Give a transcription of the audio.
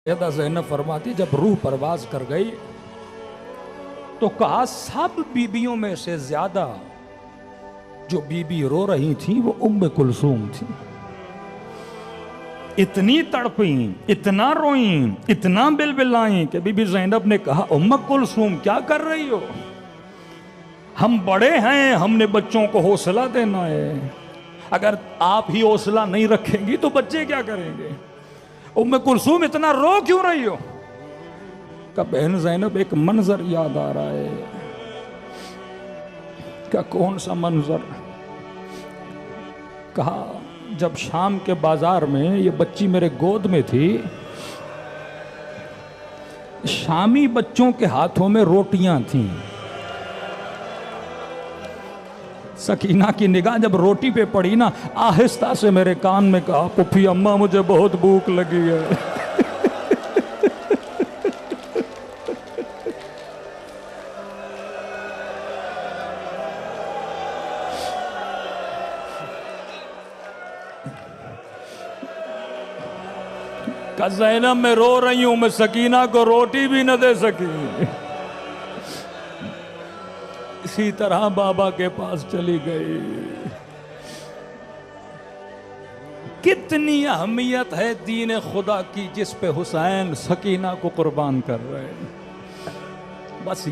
ज़ैनब फरमाती जब रूह परवाज कर गई तो कहा सब बीबियों में से ज्यादा जो बीबी रो रही थी वो उम्मे कुलसूम थी। इतनी तड़पी, इतना रोई, इतना बिलबिलाई कि बीबी ज़ैनब ने कहा उम्मे कुलसूम क्या कर रही हो, हम बड़े हैं, हमने बच्चों को हौसला देना है, अगर आप ही हौसला नहीं रखेंगी तो बच्चे क्या करेंगे। उम्मे कुलसूम इतना रो क्यों रही हो। का बहन ज़ैनब एक मंजर याद आ रहा है। क्या कौन सा मंजर। कहा जब शाम के बाजार में ये बच्ची मेरे गोद में थी, शामी बच्चों के हाथों में रोटियां थीं। सकीना की निगाह जब रोटी पे पड़ी ना, आहिस्ता से मेरे कान में कहा पुफी अम्मा मुझे बहुत भूख लगी है। का ज़ैनब मैं रो रही हूं, मैं सकीना को रोटी भी न दे सकी। इसी तरह बाबा के पास चली गई। कितनी अहमियत है दीन खुदा की जिस पे हुसैन सकीना को कुर्बान कर रहे हैं। बस